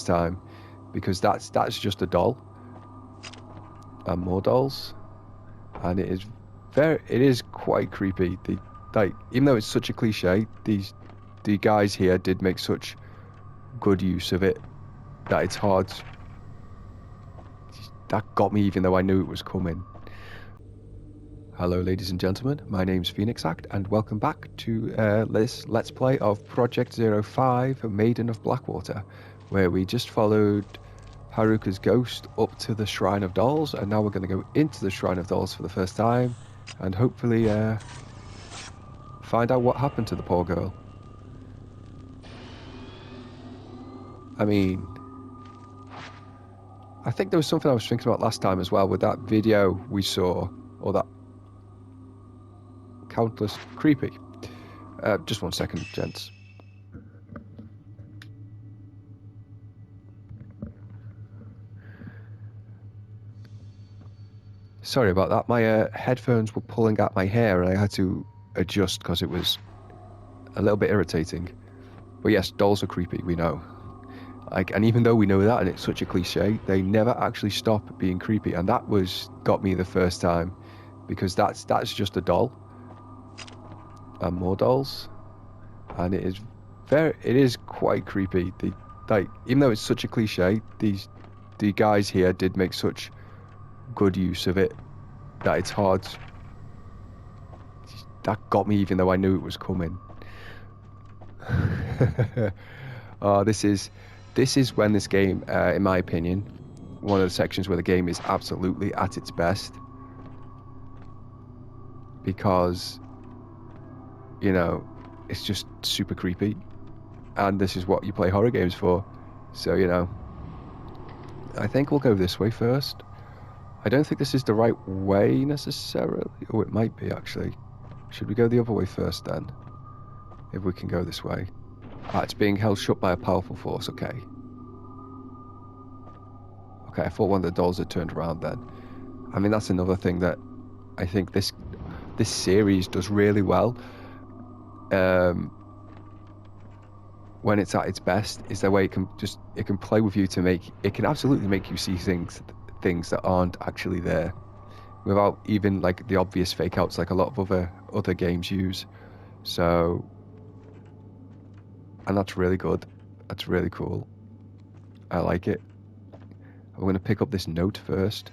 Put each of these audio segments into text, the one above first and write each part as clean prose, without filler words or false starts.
time, because that's just a doll and more dolls, and it is quite creepy. Even though it's such a cliche, the guys here did make such good use of it that it's hard. That got me even though I knew it was coming. Hello ladies and gentlemen, my name's Phoenix Act and welcome back to this Let's Play of Project 05 Maiden of Blackwater, where we just followed Haruka's ghost up to the Shrine of Dolls, and now we're going to go into the Shrine of Dolls for the first time and hopefully find out what happened to the poor girl. I mean, I think there was something I was thinking about last time as well with that video we saw, or that countless creepy. Just 1 second, gents. Sorry about that. My headphones were pulling at my hair and I had to adjust because it was a little bit irritating. But yes, dolls are creepy, we know. And even though we know that and it's such a cliche, they never actually stop being creepy, and that got me the first time, because that's just a doll and more dolls, and it is quite creepy. Even though it's such a cliche, the guys here did make such good use of it that it's hard. That got me even though I knew it was coming. Oh, this is when this game, in my opinion, one of the sections where the game is absolutely at its best, because, you know, it's just super creepy, and this is what you play horror games for. So, you know, I think we'll go this way first. I don't think this is the right way necessarily. Oh, it might be actually. Should we go the other way first then? If we can go this way. Ah, it's being held shut by a powerful force, okay. Okay, I thought one of the dolls had turned around then. I mean, that's another thing that I think this series does really well. When it's at its best, is the way it can play with you it can absolutely make you see things that aren't actually there, without even like the obvious fake outs like a lot of other games use. So, and that's really good. That's really cool. I like it. I'm going to pick up this note first,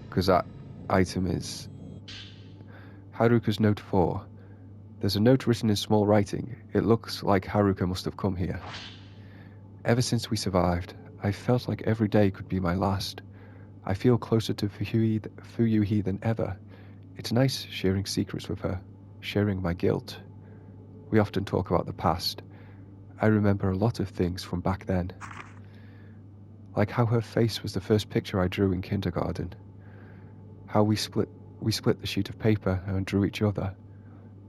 because that item is Haruka's note 4. There's a note written in small writing. It looks like Haruka must have come here. Ever since we survived, I felt like every day could be my last. I feel closer to Fuyuhi than ever. It's nice sharing secrets with her, sharing my guilt. We often talk about the past. I remember a lot of things from back then. Like how her face was the first picture I drew in kindergarten. How we split the sheet of paper and drew each other.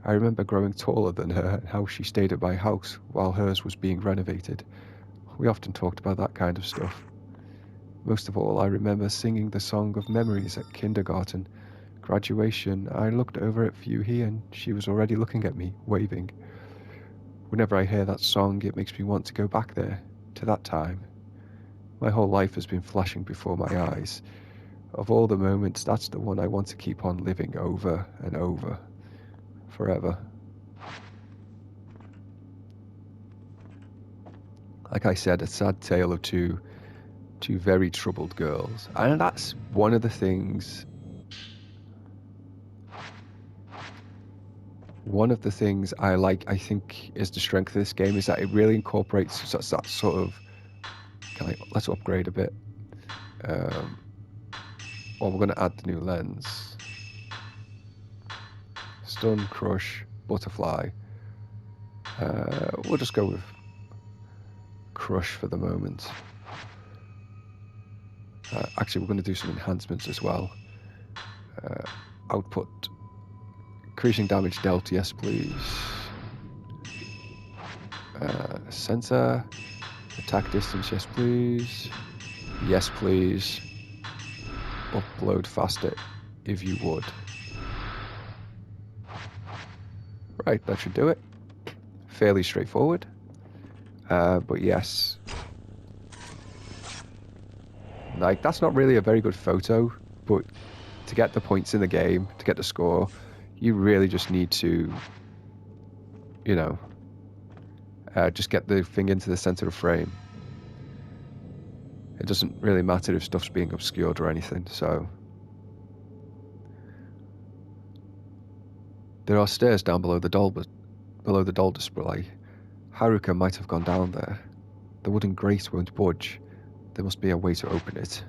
I remember growing taller than her and how she stayed at my house while hers was being renovated. We often talked about that kind of stuff. Most of all, I remember singing the song of memories at kindergarten. Graduation, I looked over at Fuyuhi and she was already looking at me, waving. Whenever I hear that song, it makes me want to go back there, to that time. My whole life has been flashing before my eyes. Of all the moments, that's the one I want to keep on living over and over, forever. Like I said, a sad tale of two very troubled girls, and that's one of the things. One of the things I like, I think, is the strength of this game, is that it really incorporates that sort of. Let's upgrade a bit. Well, we're going to add the new lens. Stun, crush, butterfly. We'll just go with crush for the moment. Actually, we're going to do some enhancements as well. Output. Increasing damage dealt, yes please. Sensor. Attack distance, yes please. Yes please. Upload faster, if you would. Right, that should do it. Fairly straightforward. But yes. Like, that's not really a very good photo, but to get the points in the game, to get the score, you really just need to, you know, just get the thing into the center of frame. It doesn't really matter if stuff's being obscured or anything, so... There are stairs down below the doll display. Haruka might have gone down there. The wooden grate won't budge. There must be a way to open it.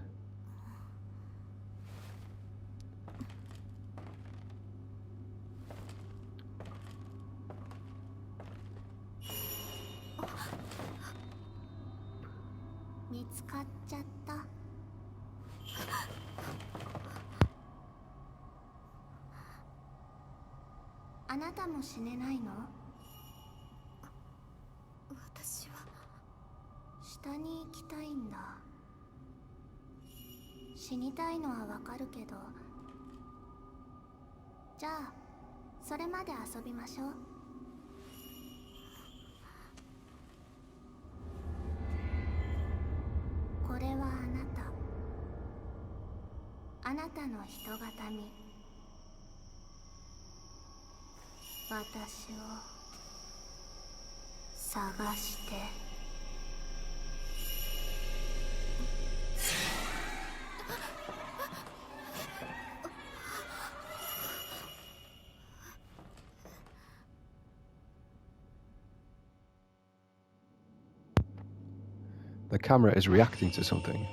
The camera is reacting to something.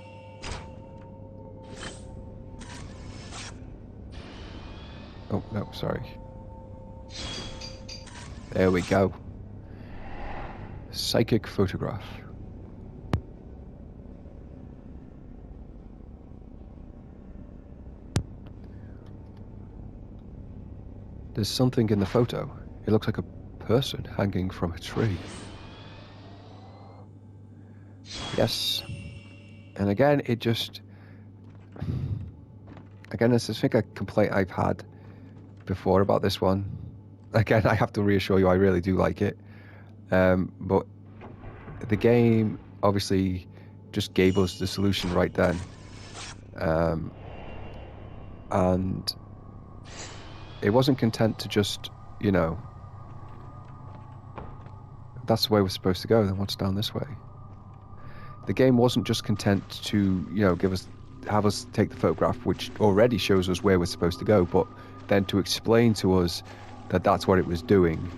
Oh, no, sorry. There we go. Psychic photograph. There's something in the photo. It looks like a person hanging from a tree. Yes. And again, it just... Again, this is, I think, a complaint I've had before about this one. Again, I have to reassure you, I really do like it. But the game obviously just gave us the solution right then. And it wasn't content to just, you know, that's the way we're supposed to go, then what's down this way? The game wasn't just content to, you know, have us take the photograph, which already shows us where we're supposed to go, but then to explain to us that that's what it was doing.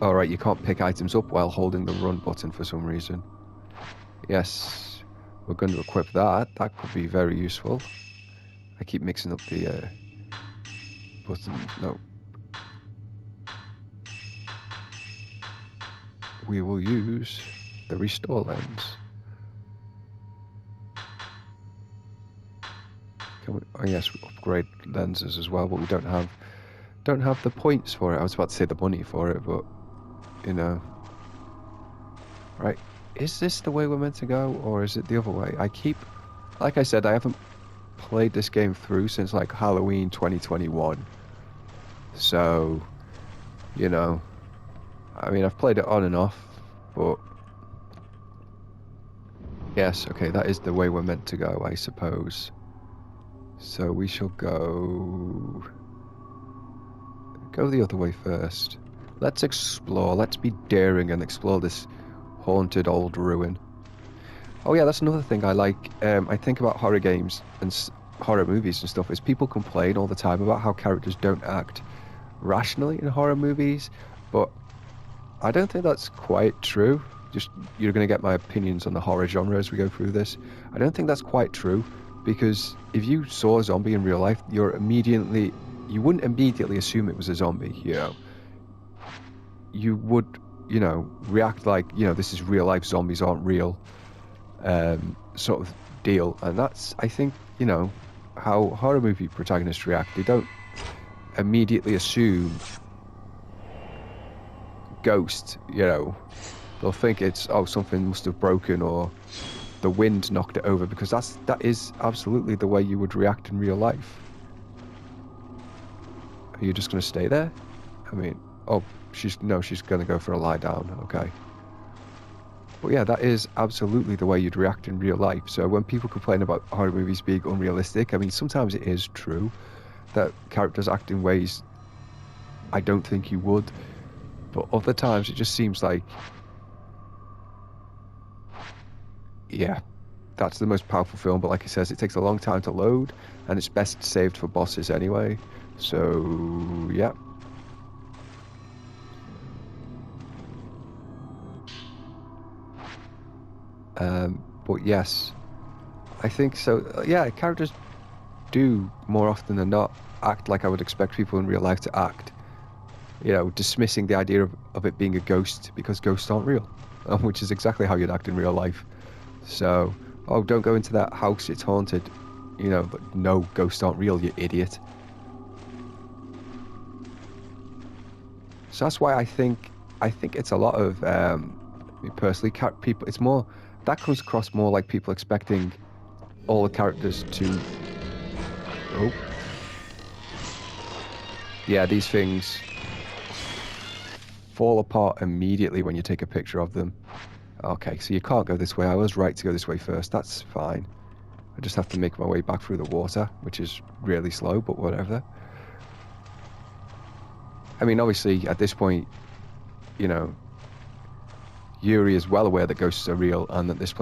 Alright, you can't pick items up while holding the run button for some reason. Yes, we're going to equip that. That could be very useful. I keep mixing up the button. No. We will use the restore lens. Can we, oh yes, we upgrade lenses as well, but we don't have the points for it. I was about to say the money for it, but you know. Right, is this the way we're meant to go, or is it the other way? Like I said, I haven't played this game through since like Halloween 2021. So, you know, I mean, I've played it on and off, but yes, okay, that is the way we're meant to go, I suppose. So we shall go the other way first. Let's explore, let's be daring and explore this haunted old ruin. Oh yeah, that's another thing I like. I think about horror games and horror movies and stuff, is people complain all the time about how characters don't act rationally in horror movies, but I don't think that's quite true. Just, you're going to get my opinions on the horror genre as we go through this. I don't think that's quite true, because if you saw a zombie in real life, you wouldn't immediately assume it was a zombie, you know. You would, you know, react like, you know, this is real life, zombies aren't real, sort of deal. And that's, I think, you know, how horror movie protagonists react. They don't immediately assume ghost, you know. They'll think it's, oh, something must have broken or the wind knocked it over, because that is absolutely the way you would react in real life. Are you just going to stay there? I mean, oh, she's going to go for a lie down, okay. But yeah, that is absolutely the way you'd react in real life. So when people complain about horror movies being unrealistic, I mean, sometimes it is true that characters act in ways I don't think you would. But other times it just seems like, yeah, that's the most powerful film. But like he says, it takes a long time to load and it's best saved for bosses anyway. So, yeah. But yes, I think so. Yeah, characters do more often than not act like I would expect people in real life to act. You know, dismissing the idea of it being a ghost because ghosts aren't real, which is exactly how you'd act in real life. So, oh, don't go into that house, it's haunted. You know, but no, ghosts aren't real, you idiot. So that's why I think it's a lot of me personally people. It's more that comes across more like people expecting all the characters to. Oh, yeah, these things fall apart immediately when you take a picture of them. Okay, so you can't go this way. I was right to go this way first. That's fine. I just have to make my way back through the water, which is really slow, but whatever. I mean, obviously, at this point, you know, Yuri is well aware that ghosts are real and that this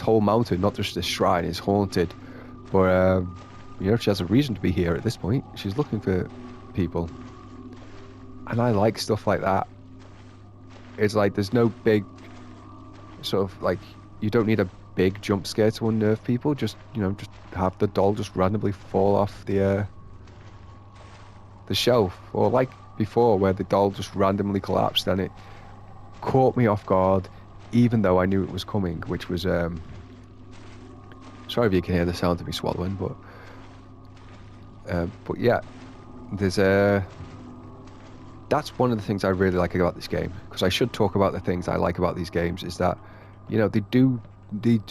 whole mountain, not just this shrine, is haunted. But, you know, she has a reason to be here at this point. She's looking for people. And I like stuff like that. It's like there's no big sort of like, you don't need a big jump scare to unnerve people. Just, you know, just have the doll just randomly fall off the shelf. Or like before, where the doll just randomly collapsed and it caught me off guard, even though I knew it was coming, which was sorry if you can hear the sound of me swallowing, but yeah, there's that's one of the things I really like about this game, because I should talk about the things I like about these games, is that, you know, they do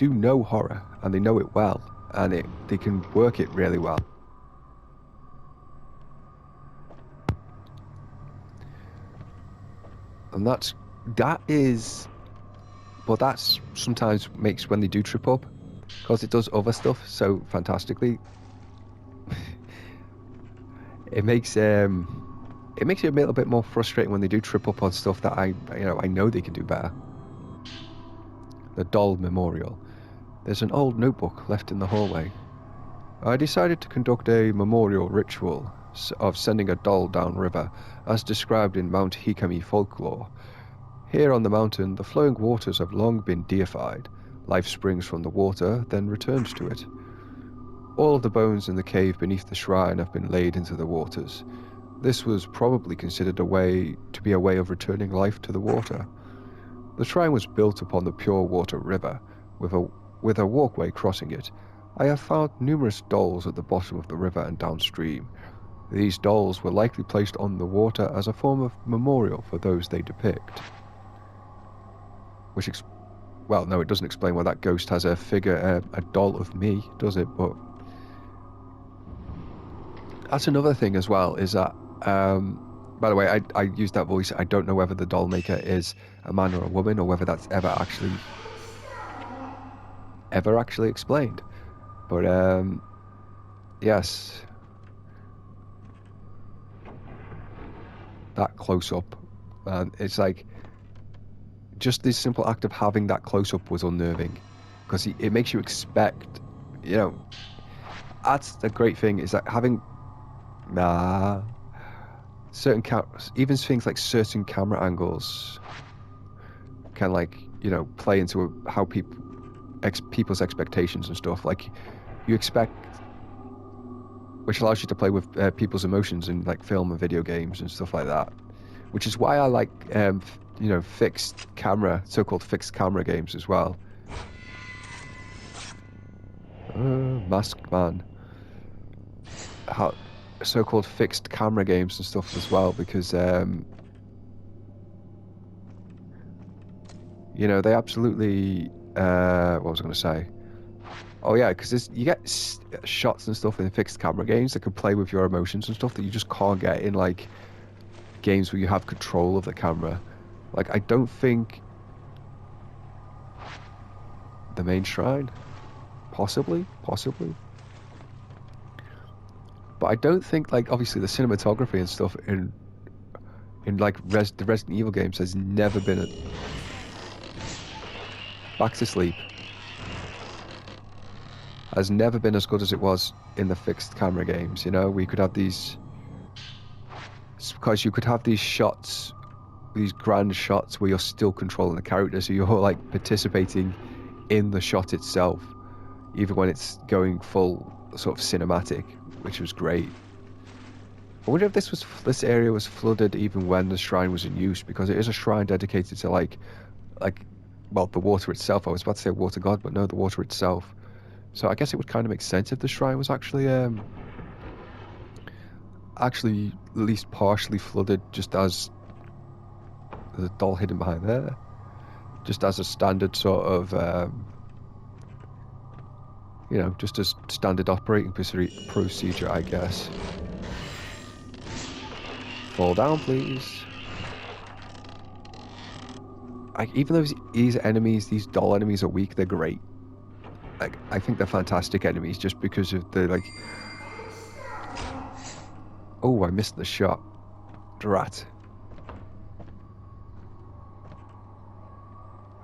know horror and they know it well, and they can work it really well. And that is but that's sometimes makes when they do trip up, because it does other stuff so fantastically. It makes it a little bit more frustrating when they do trip up on stuff that I know they can do better. The doll memorial. There's an old notebook left in the hallway. I decided to conduct a memorial ritual of sending a doll downriver, as described in Mount Hikami folklore. Here on the mountain, the flowing waters have long been deified. Life springs from the water, then returns to it. All of the bones in the cave beneath the shrine have been laid into the waters. This was probably considered a way of returning life to the water. The shrine was built upon the pure water river, with a walkway crossing it. I have found numerous dolls at the bottom of the river and downstream. These dolls were likely placed on the water as a form of memorial for those they depict. Well, no, it doesn't explain why that ghost has a figure, a doll of me, does it? But that's another thing as well, is that, by the way, I used that voice. I don't know whether the doll maker is a man or a woman, or whether that's ever actually explained. But, yes. That close-up, and it's like, just this simple act of having that close-up was unnerving, because it makes you expect, you know, that's the great thing, is that having even things like certain camera angles can, like, you know, play into how people's expectations and stuff. Like, you expect, which allows you to play with people's emotions in like film and video games and stuff like that, which is why I like you know, so-called fixed camera games as well. Masked Man. So-called fixed camera games and stuff as well, because you know, they absolutely what was I going to say? Oh yeah, because you get shots and stuff in fixed camera games that can play with your emotions and stuff that you just can't get in like games where you have control of the camera. Like, I don't think the main shrine. Possibly. But I don't think, like, obviously the cinematography and stuff in like the Resident Evil games has never been back to sleep. Has never been as good as it was in the fixed camera games, you know? We could have these, because you could have these shots, these grand shots where you're still controlling the character, so you're like participating in the shot itself, even when it's going full sort of cinematic, which was great. I wonder if this area was flooded even when the shrine was in use, because it is a shrine dedicated to like well, the water itself. I was about to say water god, but no, the water itself. So I guess it would kind of make sense if the shrine was actually at least partially flooded, just as the doll hidden behind there, just as a standard sort of you know, just as standard operating procedure, I guess. Fall down, please. Even though these enemies, these doll enemies are weak, they're great. Like, I think they're fantastic enemies just because of the, like... Oh, I missed the shot. Drat.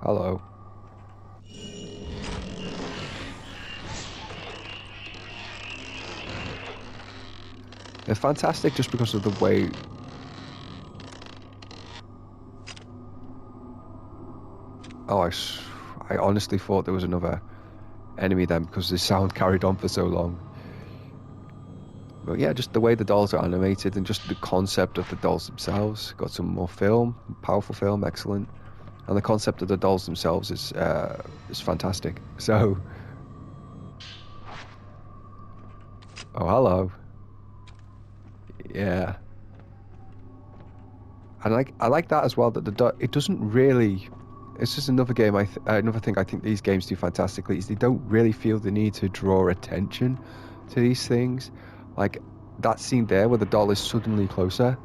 Hello. They're fantastic just because of the way... Oh, I honestly thought there was another enemy then because the sound carried on for so long. But yeah, just the way the dolls are animated and just the concept of the dolls themselves. Got some more film, powerful film, excellent. And the concept of the dolls themselves is fantastic. So... Oh, hello. Yeah. And I like that as well, that it doesn't really... It's just another game. Another thing I think these games do fantastically is they don't really feel the need to draw attention to these things. Like that scene there where the doll is suddenly closer.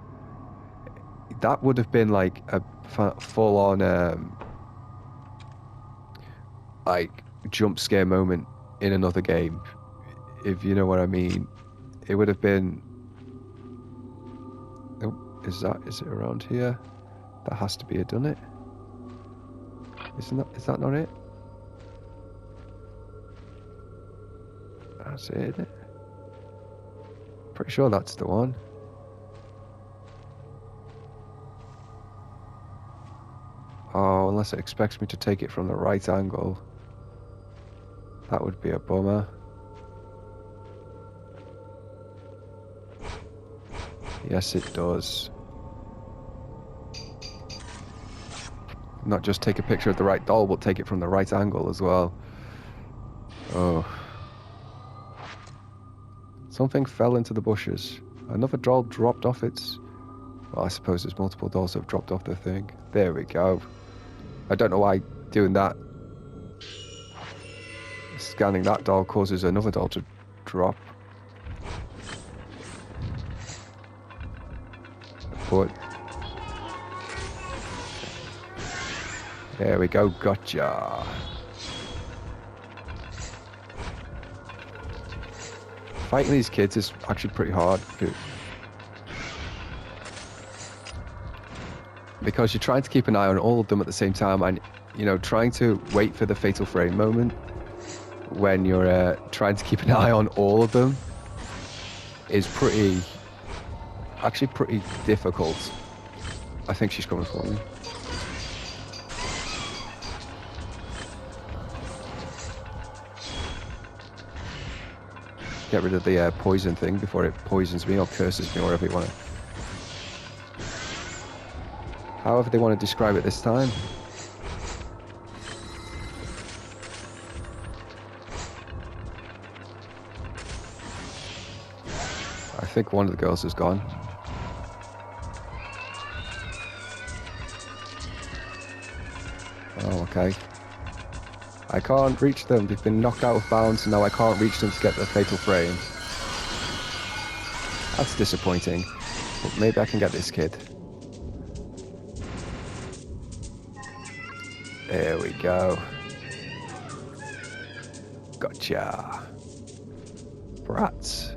That would have been like a full-on like jump scare moment in another game, if you know what I mean. It would have been. Oh, is it around here? That has to be it, doesn't it? Is that not it? That's it, isn't it? Pretty sure that's the one. Oh, unless it expects me to take it from the right angle. That would be a bummer. Yes, it does. Not just take a picture of the right doll, but take it from the right angle as well. Oh. Something fell into the bushes. Another doll dropped off its... Well, I suppose there's multiple dolls that have dropped off the thing. There we go. I don't know why doing that. Scanning that doll causes another doll to drop. But... There we go, gotcha. Fighting these kids is actually pretty hard because you're trying to keep an eye on all of them at the same time, and you know, trying to wait for the fatal frame moment when you're trying to keep an eye on all of them is actually pretty difficult. I think she's coming for me. Get rid of the poison thing before it poisons me or curses me, or whatever you want to. However they want to describe it this time. I think one of the girls is gone. Oh, okay. I can't reach them. They've been knocked out of bounds, and now I can't reach them to get the fatal frame. That's disappointing. But maybe I can get this kid. There we go. Gotcha. Brats.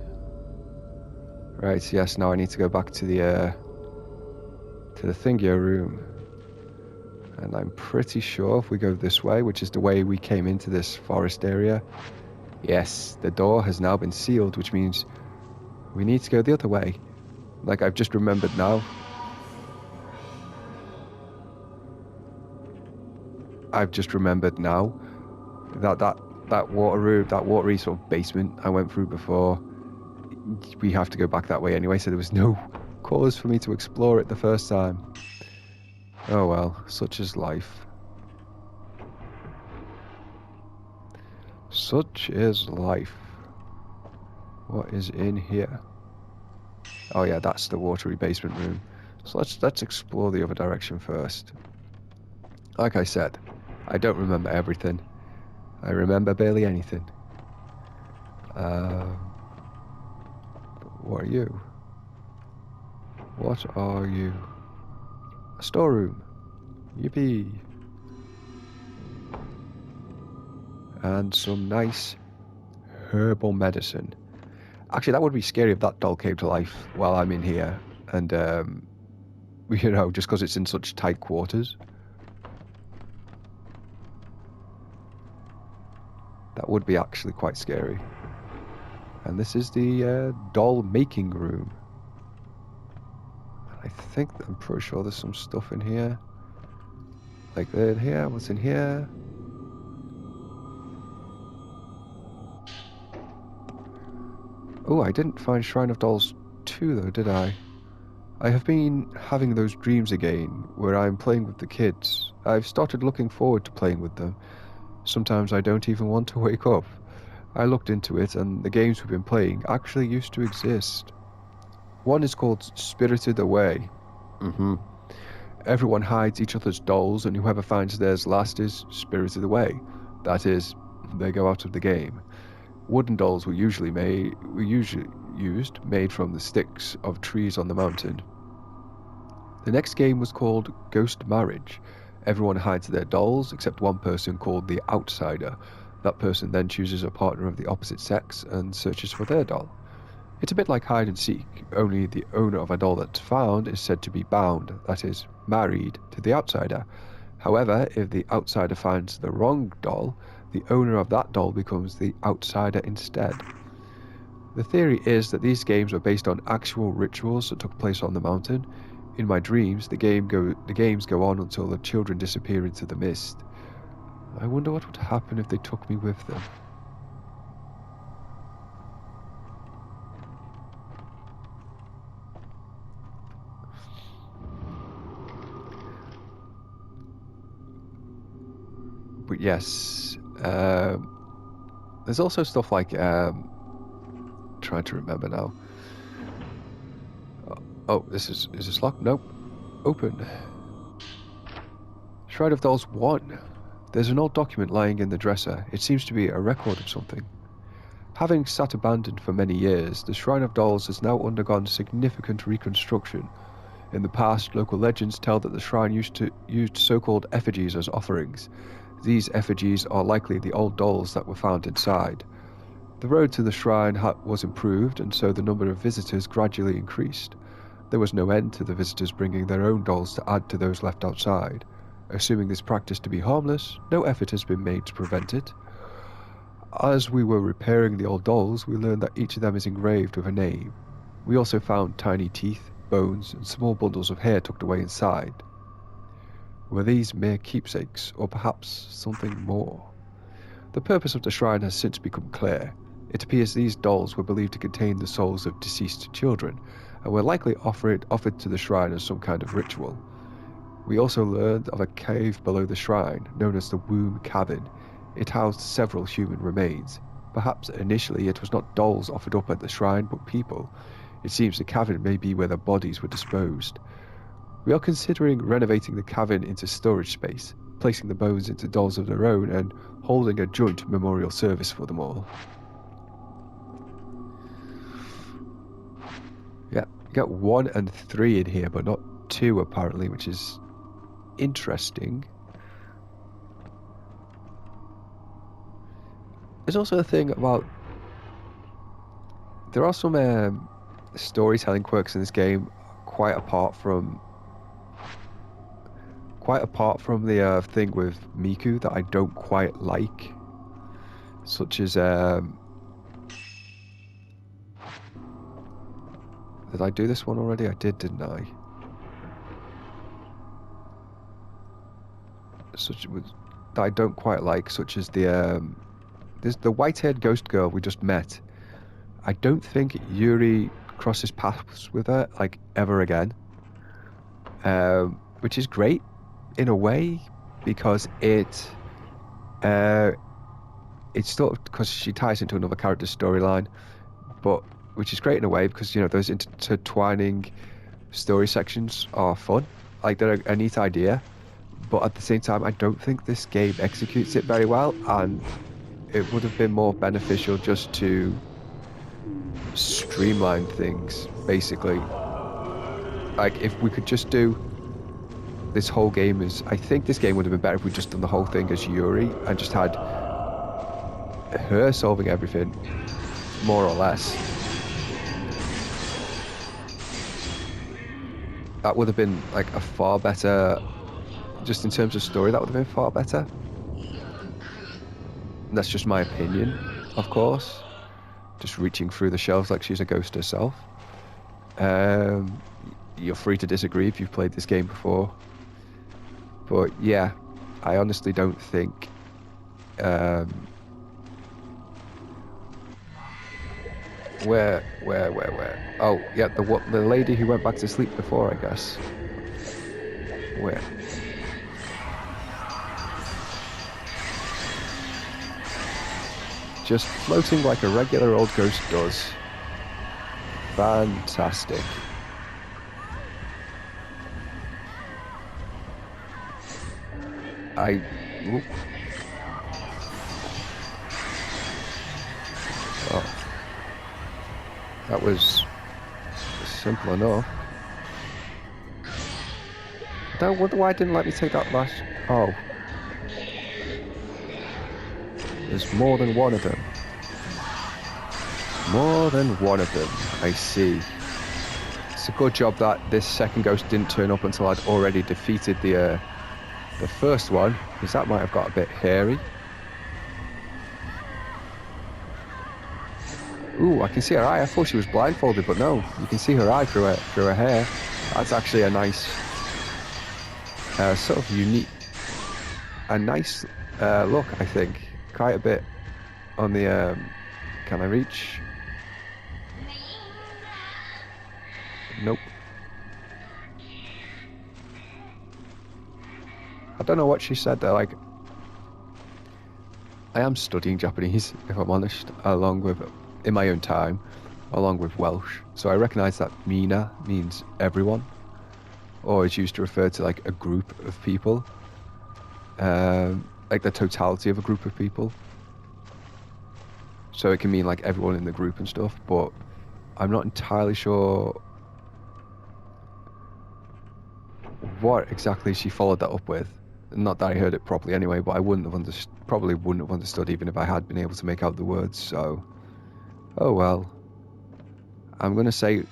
Right, yes, now I need to go back to the Thingio room. And I'm pretty sure if we go this way, which is the way we came into this forest area, yes, the door has now been sealed, which means we need to go the other way. Like I've just remembered now. I've just remembered now that watery sort of basement I went through before. We have to go back that way anyway, so there was no cause for me to explore it the first time. Oh well, such is life. Such is life. What is in here? Oh yeah, that's the watery basement room. So let's explore the other direction first. Like I said, I don't remember everything. I remember barely anything. What are you? What are you? A storeroom. Yippee. And some nice herbal medicine. Actually, that would be scary if that doll came to life while I'm in here. And, you know, just because it's in such tight quarters. That would be actually quite scary. And this is the doll making room. I'm pretty sure there's some stuff in here. Like in here, what's in here? Oh, I didn't find Shrine of Dolls 2 though, did I? I have been having those dreams again, where I'm playing with the kids. I've started looking forward to playing with them. Sometimes I don't even want to wake up. I looked into it, and the games we've been playing actually used to exist. One is called Spirited Away. Everyone hides each other's dolls, and whoever finds theirs last is spirited away. That is, they go out of the game. Wooden dolls were usually used, made from the sticks of trees on the mountain. The next game was called Ghost Marriage. Everyone hides their dolls, except one person called the Outsider. That person then chooses a partner of the opposite sex and searches for their doll. It's a bit like hide and seek, only the owner of a doll that's found is said to be bound, that is, married, to the outsider. However, if the outsider finds the wrong doll, the owner of that doll becomes the outsider instead. The theory is that these games are based on actual rituals that took place on the mountain. In my dreams, the games go on until the children disappear into the mist. I wonder what would happen if they took me with them. But yes, there's also stuff like, trying to remember now. Oh, is this locked? Nope. Open. Shrine of Dolls 1. There's an old document lying in the dresser. It seems to be a record of something. Having sat abandoned for many years, the Shrine of Dolls has now undergone significant reconstruction. In the past, local legends tell that the shrine used so-called effigies as offerings. These effigies are likely the old dolls that were found inside. The road to the shrine was improved, and so the number of visitors gradually increased. There was no end to the visitors bringing their own dolls to add to those left outside. Assuming this practice to be harmless, no effort has been made to prevent it. As we were repairing the old dolls, we learned that each of them is engraved with a name. We also found tiny teeth, bones, and small bundles of hair tucked away inside. Were these mere keepsakes, or perhaps something more? The purpose of the shrine has since become clear. It appears these dolls were believed to contain the souls of deceased children, and were likely offered to the shrine as some kind of ritual. We also learned of a cave below the shrine, known as the Womb Cavern. It housed several human remains. Perhaps initially it was not dolls offered up at the shrine, but people. It seems the cavern may be where the bodies were disposed. We are considering renovating the cavern into storage space, placing the bones into dolls of their own, and holding a joint memorial service for them all. Yeah, you got 1 and 3 in here, but not 2 apparently, which is interesting. There's also a thing about there are some storytelling quirks in this game, quite apart from the thing with Miku that I don't quite like, such as did I do this one already? I did, didn't I? That I don't quite like, such as there's the white-haired ghost girl we just met. I don't think Yuri crosses paths with her like ever again, which is great in a way because it's sort of because she ties into another character's storyline, but which is great in a way because those intertwining story sections are fun, like they're a neat idea, but at the same time I don't think this game executes it very well, and it would have been more beneficial just to streamline things, basically. Like if we could just do this whole game I think this game would have been better if we just done the whole thing as Yuri and just had her solving everything, more or less. That would have been like a far better, just in terms of story, that would have been far better. And that's just my opinion, of course. Just reaching through the shelves like she's a ghost herself. You're free to disagree if you've played this game before. But yeah, I honestly don't think where? Oh, yeah, the lady who went back to sleep before, I guess. Where? Just floating like a regular old ghost does. Fantastic. Oop. Oh. That was simple enough. I don't wonder why I didn't let me take that last... Oh. There's more than one of them. More than one of them, I see. It's a good job that this second ghost didn't turn up until I'd already defeated the first one, because that might have got a bit hairy. Ooh, I can see her eye. I thought she was blindfolded, but no, you can see her eye through her hair. That's actually a nice, sort of unique, a nice look, I think. Quite a bit on the, can I reach? Nope. I don't know what she said there, like, I am studying Japanese, if I'm honest, in my own time, along with Welsh. So I recognise that mina means everyone, or is used to refer to like a group of people, like the totality of a group of people. So it can mean like everyone in the group and stuff, but I'm not entirely sure what exactly she followed that up with. Not that I heard it properly anyway, but I probably wouldn't have understood even if I had been able to make out the words, so... Oh well. I'm gonna say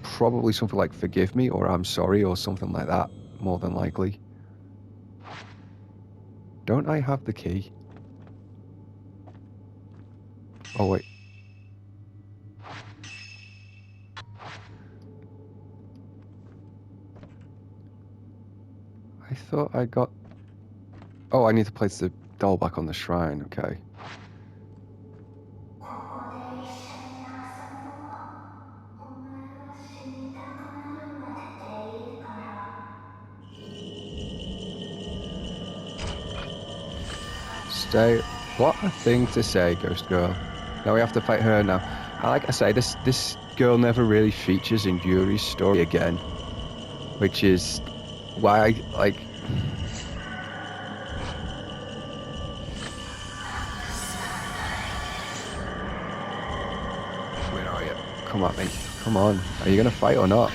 probably something like forgive me or I'm sorry or something like that, more than likely. Don't I have the key? Oh wait. I thought I got... Oh, I need to place the doll back on the shrine, okay. Stay. What a thing to say, Ghost Girl. Now we have to fight her now. Like I say, this girl never really features in Yuri's story again, which is why I like. Where are you? Come at me. Come on. Are you gonna fight or not?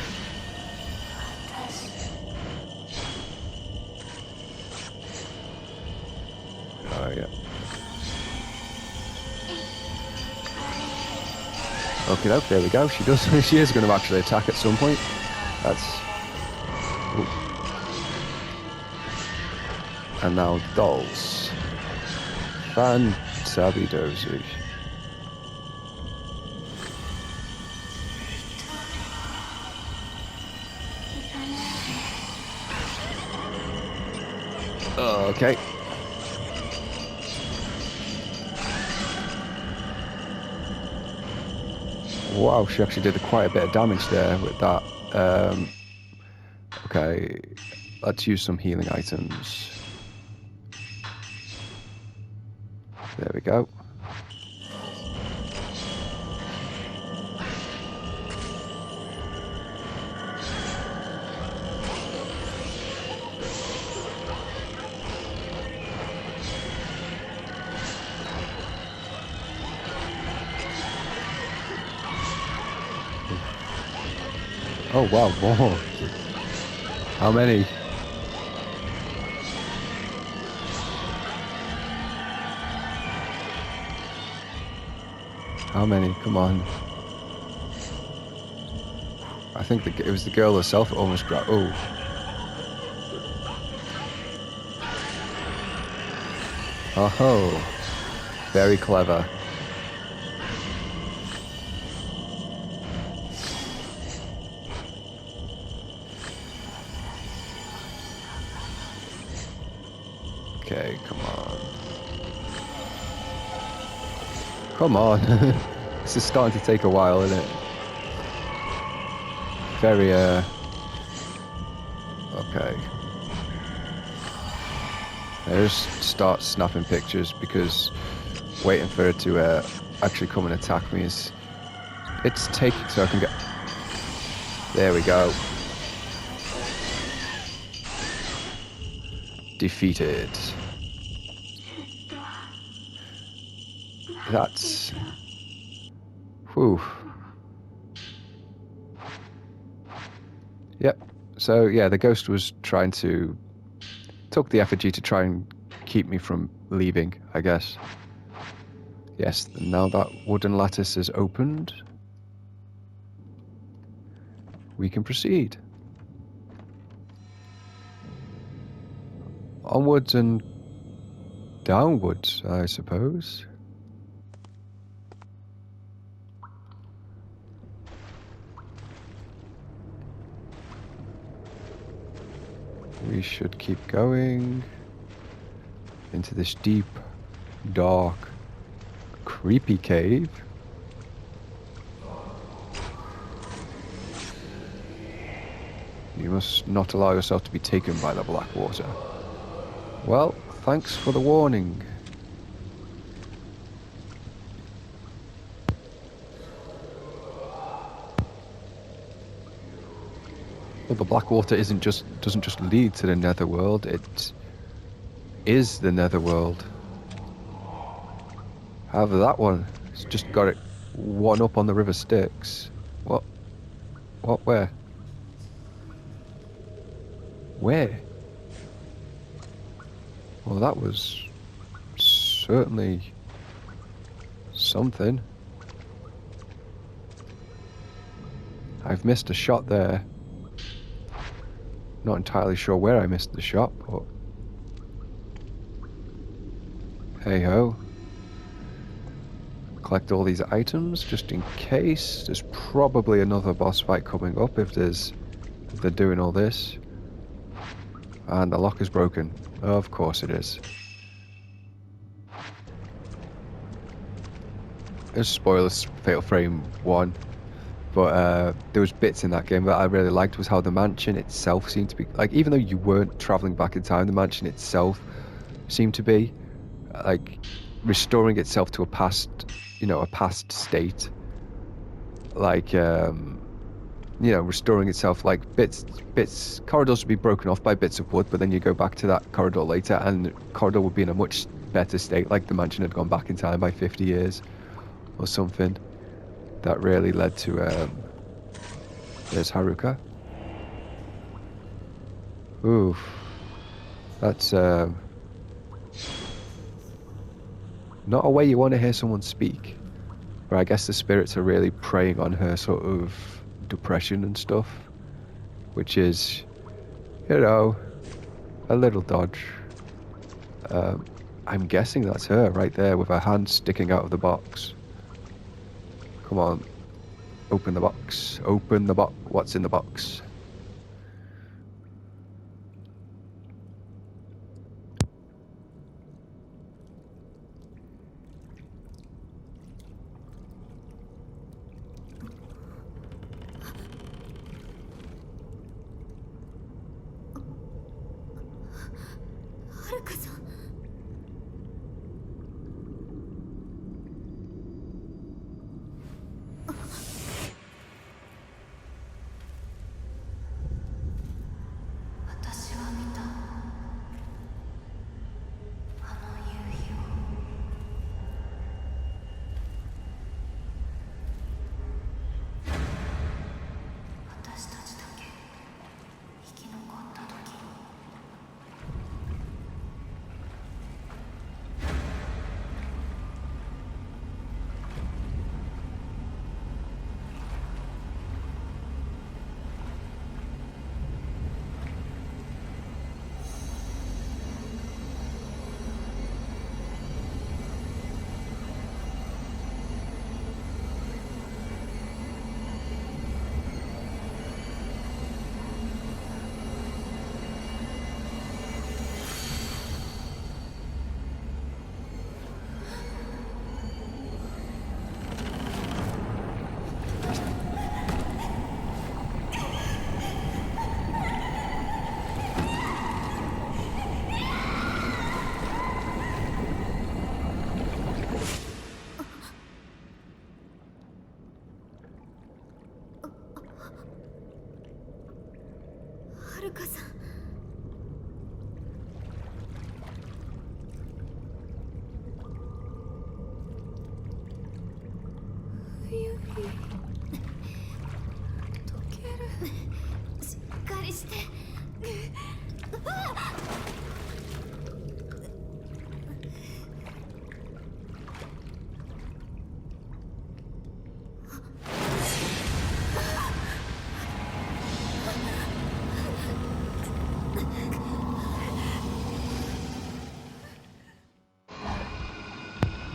Oh yeah. Okay, no, there we go. She does. She is going to actually attack at some point. That's. Ooh. And now dolls. Fantabidozy. Okay. Wow, she actually did quite a bit of damage there with that. Okay, let's use some healing items. There we go. Oh wow, more. How many? How many? Come on. I think it was the girl herself that almost grabbed. Oh. Oh. Very clever. Okay, come on. Come on. This is starting to take a while, isn't it? Very, okay. I just start snapping pictures because waiting for her to actually come and attack me is... It's taking so I can get... There we go. Defeated. That's... Whew. Yep. So, yeah, the ghost was trying to... Took the effigy to try and keep me from leaving, I guess. Yes, now that wooden lattice is opened, we can proceed. Onwards and downwards, I suppose. We should keep going into this deep, dark, creepy cave. You must not allow yourself to be taken by the black water. Well, thanks for the warning. Well, the black water doesn't just lead to the netherworld, it is the netherworld. However, that one, it's just got it one up on the River Styx. What? What? Where? Where? Well, that was certainly something. I've missed a shot there. Not entirely sure where I missed the shot, but hey ho. Collect all these items just in case. There's probably another boss fight coming up if they're doing all this. And the lock is broken. Of course it is. There's spoilers, Fatal Frame 1. But there was bits in that game that I really liked was how the mansion itself seemed to be... Like, even though you weren't travelling back in time, the mansion itself seemed to be, like, restoring itself to a past, a past state. Like, restoring itself, like, bits... Corridors would be broken off by bits of wood, but then you go back to that corridor later, and the corridor would be in a much better state, like the mansion had gone back in time by 50 years or something. That really led to, there's Haruka. Oof. That's, not a way you want to hear someone speak. But I guess the spirits are really preying on her sort of depression and stuff, which is, you know, a little dodge. I'm guessing that's her right there with her hand sticking out of the box. Come on. Open the box. Open the box. What's in the box? Haruka-san.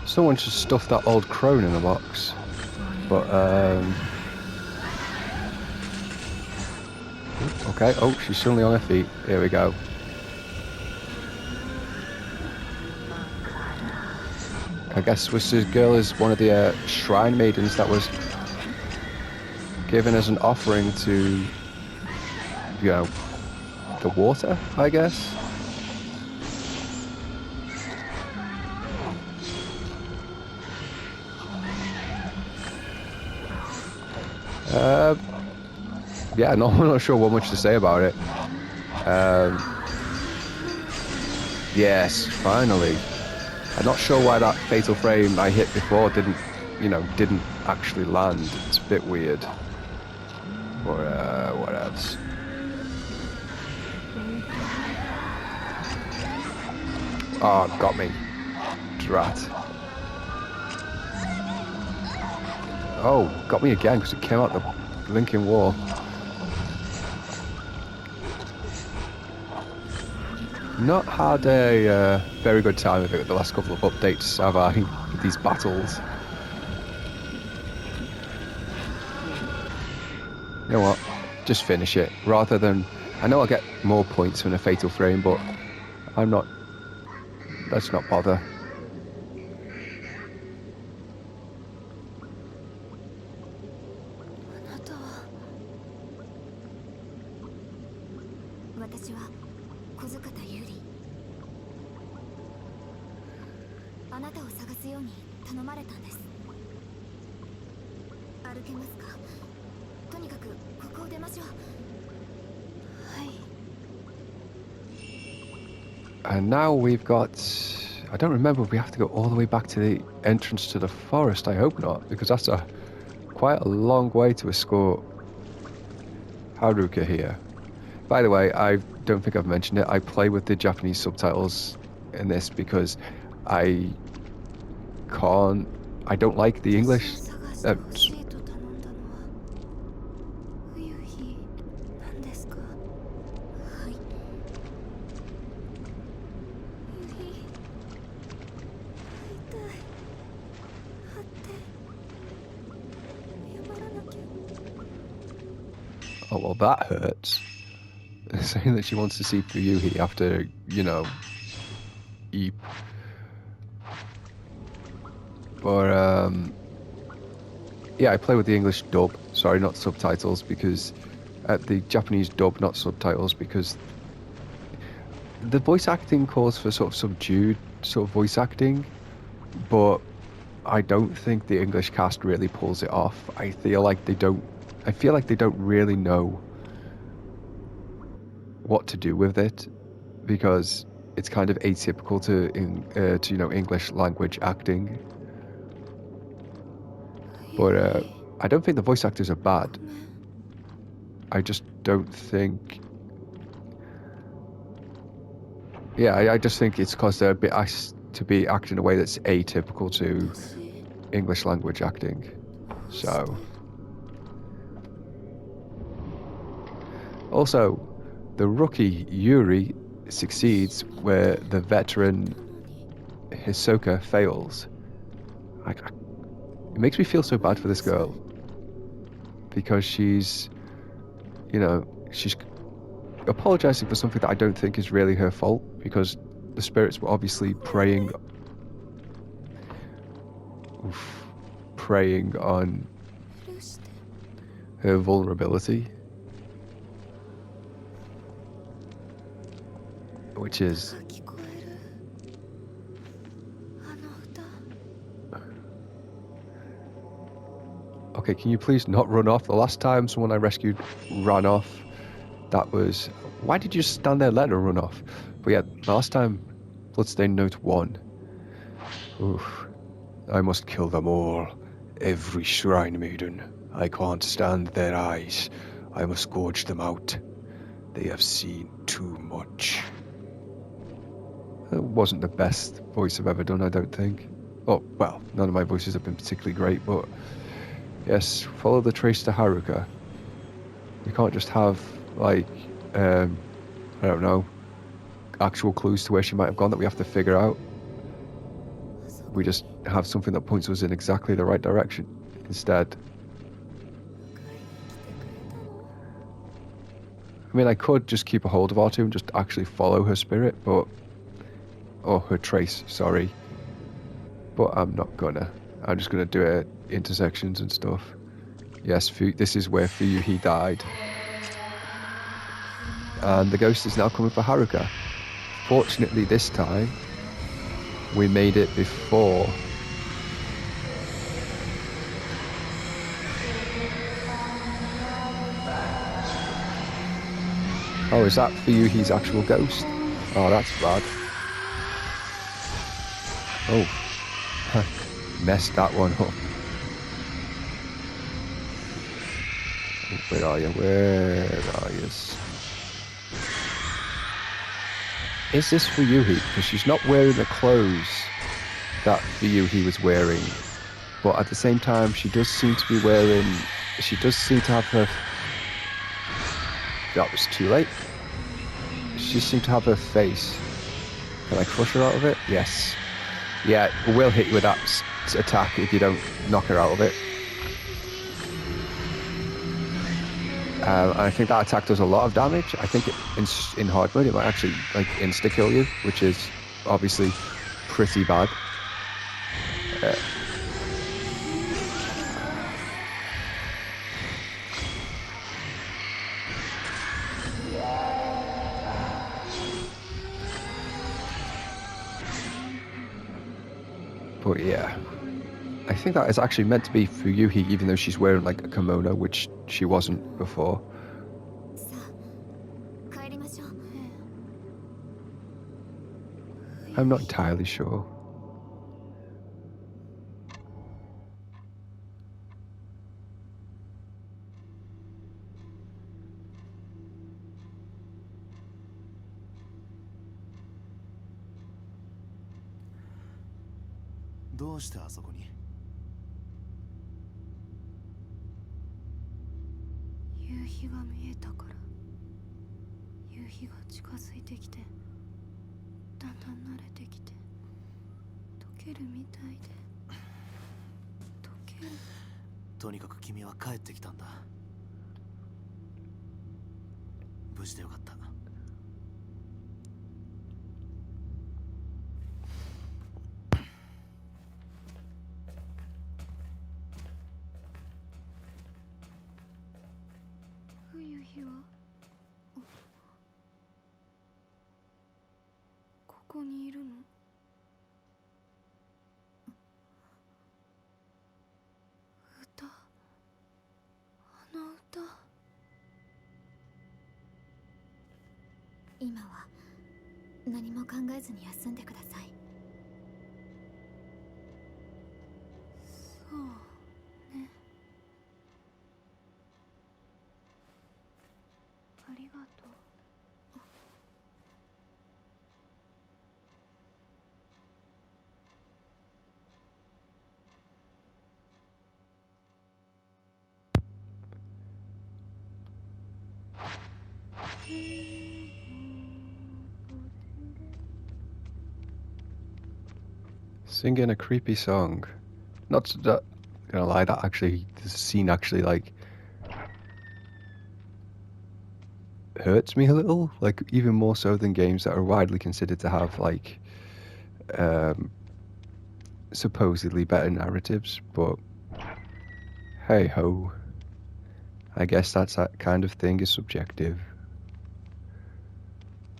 'Someone should stuff that old crone in a box. But, okay, oh, she's suddenly on her feet. Here we go. I guess this girl is one of the shrine maidens that was given as an offering to, you know, the water, I guess. Yeah, no, I'm not sure what much to say about it. Yes, finally. I'm not sure why that fatal frame I hit before didn't actually land. It's a bit weird. Or, what else? Oh, got me. Drat. Oh, got me again because it came out the blinking wall. Not had a very good time with it the last couple of updates, have I, with these battles. You know what? Just finish it. Rather than... I know I'll get more points from a fatal frame, but I'm not... Let's not bother. And now we've got... I don't remember if we have to go all the way back to the entrance to the forest. I hope not, because that's quite a long way to escort Haruka here. By the way, I don't think I've mentioned it. I play with the Japanese subtitles in this because I can't I don't like the English. 私を探してほしいと頼んだのは冬日なんですか？はい。冬日会いたい。会って謝らなきゃ。 Oh well, that hurts. Saying that she wants to see Fuyuhi after, you know, Eep. But yeah, I play with the English dub. Sorry, not subtitles, because the Japanese dub, not subtitles, because the voice acting calls for sort of subdued sort of voice acting, but I don't think the English cast really pulls it off. I feel like they don't really know what to do with it, because it's kind of atypical to you know, English language acting. But I don't think the voice actors are bad. I just don't think. Yeah, I just think it's because they're a bit asked to be acting in a way that's atypical to English language acting. So, also, the rookie Yuri succeeds where the veteran Hisoka fails. It makes me feel so bad for this girl, because she's, you know, she's apologizing for something that I don't think is really her fault, because the spirits were obviously preying on her vulnerability, which is. Okay, can you please not run off? The last time someone I rescued ran off, that was... Why did you stand there letting her run off? But yeah, the last time, Bloodstained Note 1. Oof. I must kill them all. Every shrine maiden. I can't stand their eyes. I must gorge them out. They have seen too much. It wasn't the best voice I've ever done, I don't think. Oh, well, none of my voices have been particularly great, but... Yes, follow the trace to Haruka. We can't just have, like, I don't know, actual clues to where she might have gone that we have to figure out. We just have something that points us in exactly the right direction instead. I mean, I could just keep a hold of R2 and just actually follow her spirit, but... Or her trace, sorry. But I'm not gonna. I'm just gonna do it at intersections and stuff. Yes, this is where Fuyuhi died. And the ghost is now coming for Haruka. Fortunately, this time, we made it before. Oh, is that Fuyuhi's actual ghost? Oh, that's bad. Oh, messed that one up. Where are you? Where are you? Is this Fuyuhi? Because she's not wearing the clothes that Fuyuhi was wearing. But at the same time, she does seem to be wearing... She does seem to have her... That was too late. She seemed to have her face. Can I crush her out of it? Yes. Yeah, we'll hit you with that attack if you don't knock her out of it. I think that attack does a lot of damage. I think in hard mode it might actually like insta-kill you, which is obviously pretty bad. But yeah, I think that is actually meant to be Fuyuhi, even though she's wearing like a kimono, which she wasn't before. I'm not entirely sure. 日が見えたから夕日が近づいてきてだんだん慣れてきて溶けるみたいで溶ける。とにかく君は帰ってきたんだ。無事でよかった。夕日はここにいるの？歌、あの歌。今は何も考えずに休んでください。そうね。ありがとう。Singing a creepy song. Not that, gonna lie, that actually, this scene actually, like, hurts me a little. Like, even more so than games that are widely considered to have, like, supposedly better narratives. But, hey ho. I guess that kind of thing is subjective.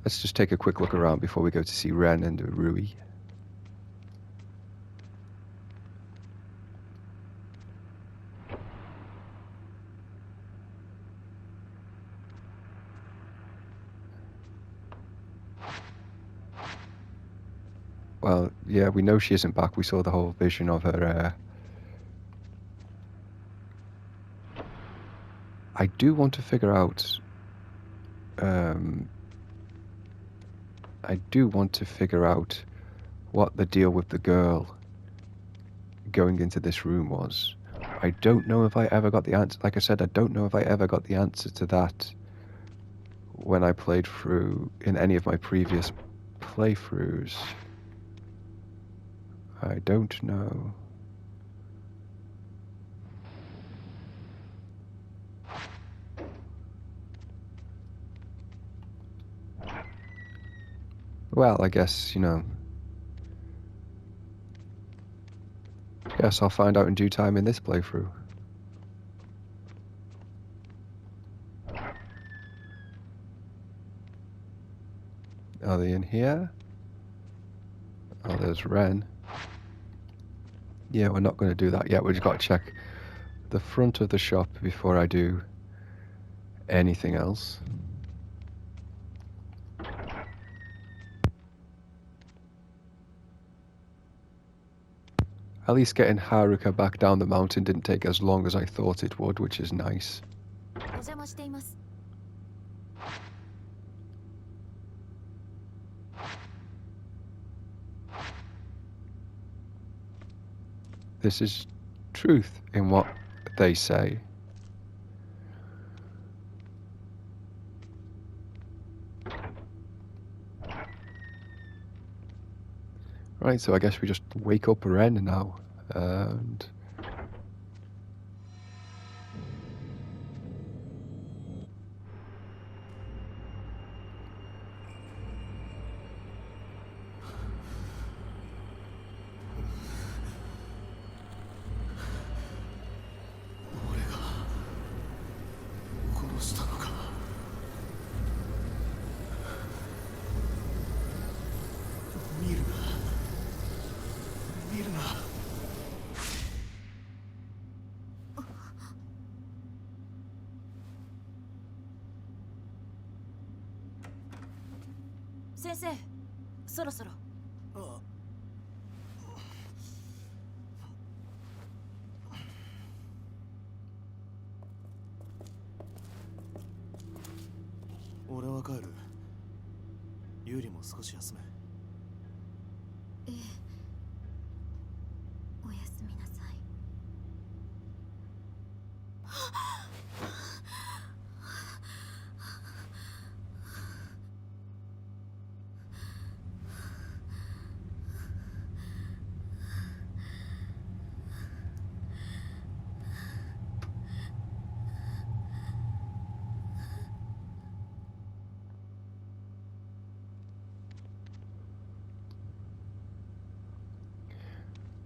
Let's just take a quick look around before we go to see Ren and Rui. Well, yeah, we know she isn't back. We saw the whole vision of her. I do want to figure out. I do want to figure out what the deal with the girl going into this room was. I don't know if I ever got the answer. Like I said, I don't know if I ever got the answer to that when I played through in any of my previous playthroughs. I don't know. Well, I guess, you know. Guess I'll find out in due time in this playthrough. Are they in here? Oh, there's Ren. Yeah, we're not going to do that yet. We've just got to check the front of the shop before I do anything else. At least getting Haruka back down the mountain didn't take as long as I thought it would, which is nice. お邪魔しています。 This is truth in what they say. Right, so I guess we just wake up Ren now, and...先生、そろそろ。俺は帰る。ユリも少し休め。ええ。おやすみなさい。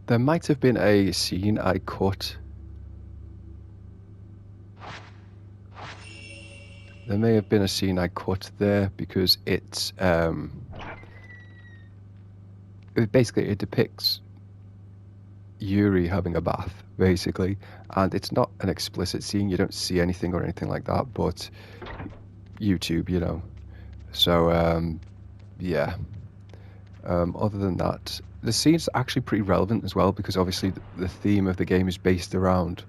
There might have been a scene I cut. There may have been a scene I cut there because it basically it depicts Yuri having a bath, basically, and it's not an explicit scene. You don't see anything or anything like that, but YouTube, you know. So yeah. Other than that, the scene's actually pretty relevant as well because obviously the theme of the game is based around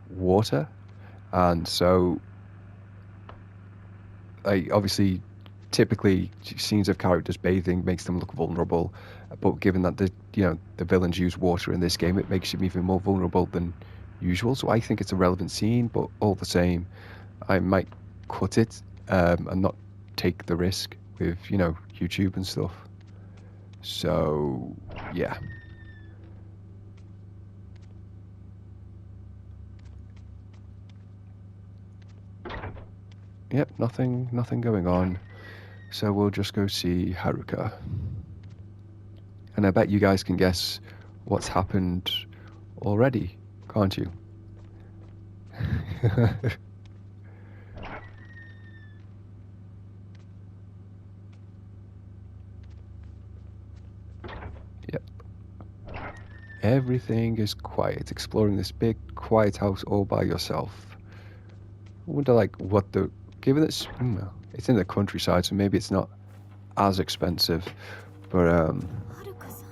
water, and so obviously typically scenes of characters bathing makes them look vulnerable, but given that the villains use water in this game, it makes them even more vulnerable than usual. So I think it's a relevant scene, but all the same, I might cut it and not take the risk with YouTube and stuff. So yeah. Yep, nothing going on. So we'll just go see Haruka. And I bet you guys can guess what's happened already, can't you? Yep. Everything is quiet, exploring this big, quiet house all by yourself. I wonder, given it's in the countryside, so maybe it's not as expensive, but Haruka-san.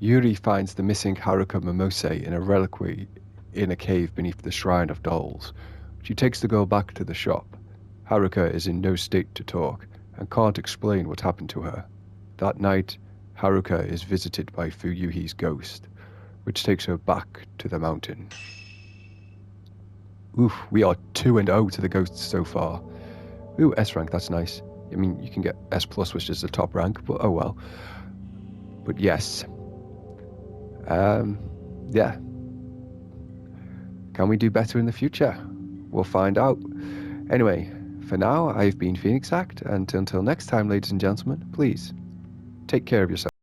Yuri finds the missing Haruka Momose in a reliquary in a cave beneath the Shrine of Dolls. She takes the girl back to the shop. Haruka is in no state to talk and can't explain what happened to her. That night, Haruka is visited by Fuyuhi's ghost, which takes her back to the mountain. Oof, we are 2-0 to the ghosts so far. Ooh, S rank, that's nice. I mean, you can get S+, which is the top rank, but oh well. But yes. Yeah. Can we do better in the future? We'll find out. Anyway, for now, I've been Phoenix Act, and until next time, ladies and gentlemen, please take care of yourself.